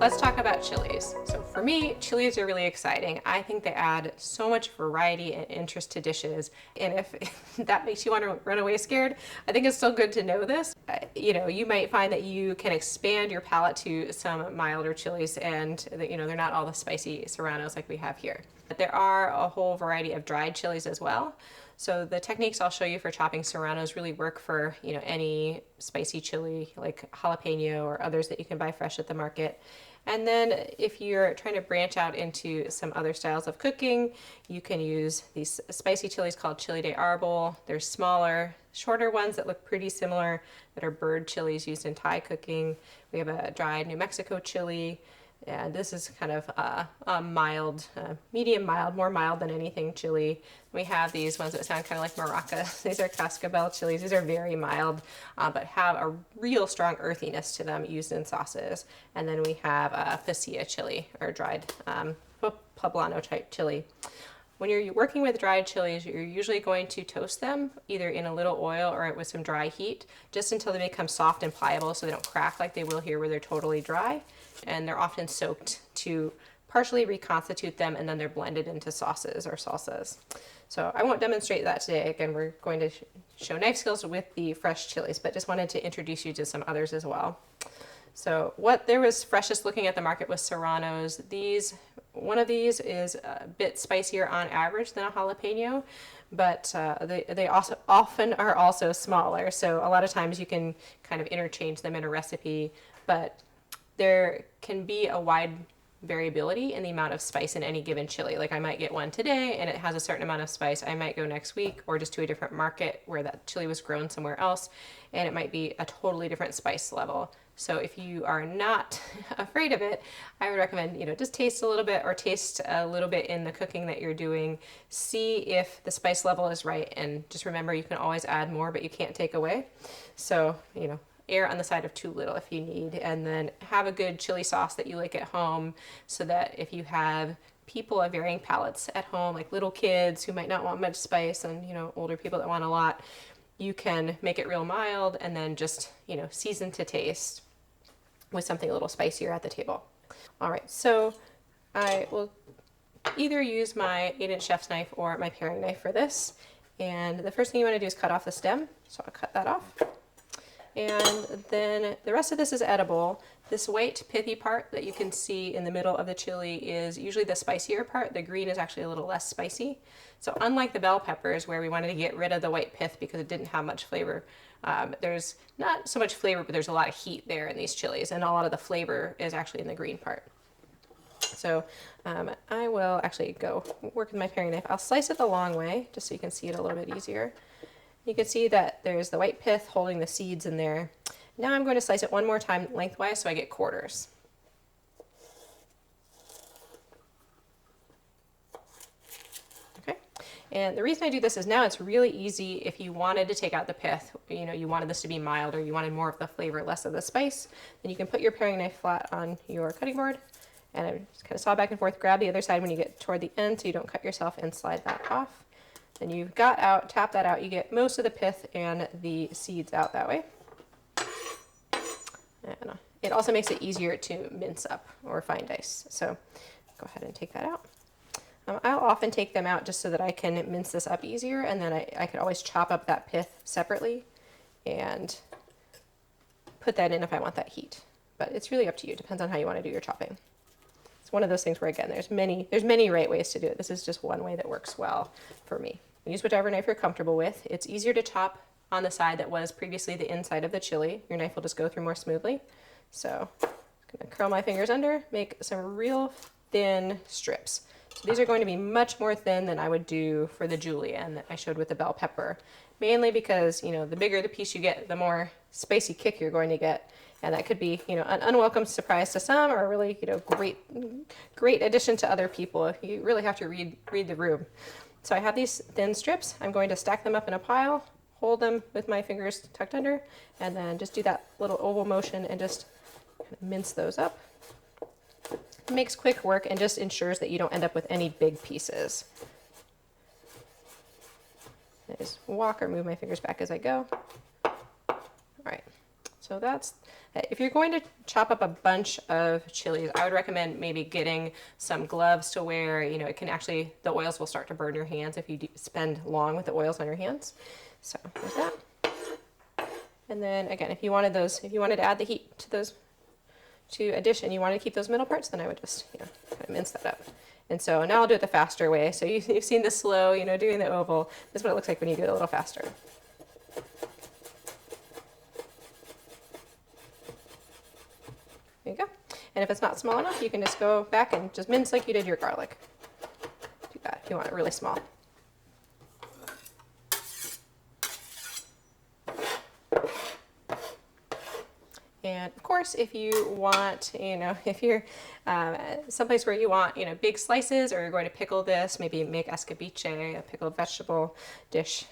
Let's talk about chilies. So for me, chilies are really exciting. I think they add so much variety and interest to dishes. And if that makes you want to run away scared, I think it's still good to know this. You might find that you can expand your palate to some milder chilies and they're not all the spicy serranos like we have here. But there are a whole variety of dried chilies as well. So the techniques I'll show you for chopping serranos really work for any spicy chili like jalapeno or others that you can buy fresh at the market. And then if you're trying to branch out into some other styles of cooking, you can use these spicy chilies called chili de arbol. They're smaller, shorter ones that look pretty similar that are bird chilies used in Thai cooking. We have a dried New Mexico chili. And this is kind of a mild, medium mild, more mild than anything chili. We have these ones that sound kind of like maraca. These are cascabel chilies. These are very mild, but have a real strong earthiness to them used in sauces. And then we have a pasilla chili, or dried poblano type chili. When you're working with dried chilies, you're usually going to toast them either in a little oil or with some dry heat, just until they become soft and pliable so they don't crack like they will here where they're totally dry. And they're often soaked to partially reconstitute them, and then they're blended into sauces or salsas. So I won't demonstrate that today. Again, we're going to show knife skills with the fresh chilies, but just wanted to introduce you to some others as well. So what there was freshest looking at the market was serranos. One of these is a bit spicier on average than a jalapeno, but they also often are also smaller. So a lot of times you can kind of interchange them in a recipe, but there can be a wide variability in the amount of spice in any given chili. Like I might get one today and it has a certain amount of spice. I might go next week or just to a different market where that chili was grown somewhere else, and it might be a totally different spice level. So if you are not afraid of it, I would recommend, just taste a little bit or taste a little bit in the cooking that you're doing. See if the spice level is right, and just remember you can always add more, but you can't take away. So, err on the side of too little if you need, and then have a good chili sauce that you like at home, so that if you have people of varying palates at home, like little kids who might not want much spice and older people that want a lot, you can make it real mild and then just season to taste with something a little spicier at the table. All right, so I will either use my 8-inch chef's knife or my paring knife for this, and the first thing you want to do is cut off the stem, so I'll cut that off. And then the rest of this is edible. This white pithy part that you can see in the middle of the chili is usually the spicier part. The green is actually a little less spicy. So unlike the bell peppers where we wanted to get rid of the white pith because it didn't have much flavor, there's not so much flavor, but there's a lot of heat there in these chilies, and a lot of the flavor is actually in the green part. So I will actually go work with my paring knife. I'll slice it the long way just so you can see it a little bit easier. You can see that there's the white pith holding the seeds in there. Now I'm going to slice it one more time lengthwise so I get quarters. Okay, and the reason I do this is now it's really easy if you wanted to take out the pith, you wanted this to be mild or you wanted more of the flavor, less of the spice, then you can put your paring knife flat on your cutting board and just kind of saw back and forth, grab the other side when you get toward the end so you don't cut yourself, and slide that off. Then you've got out, tap that out, you get most of the pith and the seeds out that way. And it also makes it easier to mince up or fine dice. So go ahead and take that out. I'll often take them out just so that I can mince this up easier, and then I could always chop up that pith separately and put that in if I want that heat. But it's really up to you, depends on how you want to do your chopping. One of those things where, again, there's many right ways to do it. This is just one way that works well for me. Use whichever knife you're comfortable with. It's easier to chop on the side that was previously the inside of the chili. Your knife will just go through more smoothly. So I'm going to curl my fingers under, make some real thin strips. So these are going to be much more thin than I would do for the julienne that I showed with the bell pepper, mainly because the bigger the piece you get, the more spicy kick you're going to get. And that could be, an unwelcome surprise to some, or a really, great addition to other people. You really have to read the room. So I have these thin strips. I'm going to stack them up in a pile, hold them with my fingers tucked under, and then just do that little oval motion and just mince those up. It makes quick work and just ensures that you don't end up with any big pieces. I just walk or move my fingers back as I go. All right. So that's, if you're going to chop up a bunch of chilies, I would recommend maybe getting some gloves to wear. You know, it can actually, the oils will start to burn your hands if you spend long with the oils on your hands. So there's that. And then again, if you wanted to add the heat to those, to a dish, and you wanted to keep those middle parts, then I would just, you know, kind of mince that up. And so now I'll do it the faster way. So you've seen the slow, you know, doing the oval. This is what it looks like when you do it a little faster. There you go. And if it's not small enough, you can just go back and just mince like you did your garlic. Do that if you want it really small. And of course, if you want, you know, if you're someplace where you want, you know, big slices, or you're going to pickle this, maybe make escabeche, a pickled vegetable dish.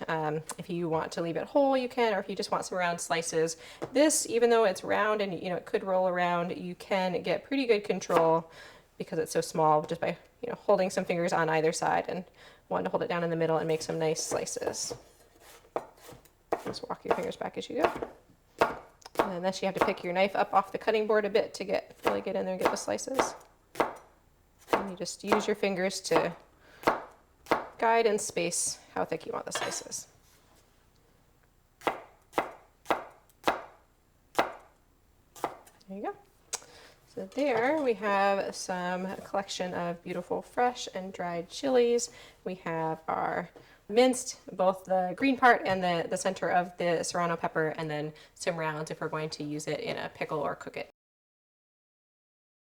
If you want to leave it whole, you can, or if you just want some round slices. This, even though it's round and, you know, it could roll around, you can get pretty good control because it's so small just by, you know, holding some fingers on either side and wanting to hold it down in the middle and make some nice slices. Just walk your fingers back as you go. And then you have to pick your knife up off the cutting board a bit to really get in there and get the slices. And you just use your fingers to guide and space how thick you want the slices. There you go. So there we have some collection of beautiful fresh and dried chilies. We have our minced, both the green part and the center of the serrano pepper, and then some rounds if we're going to use it in a pickle or cook it.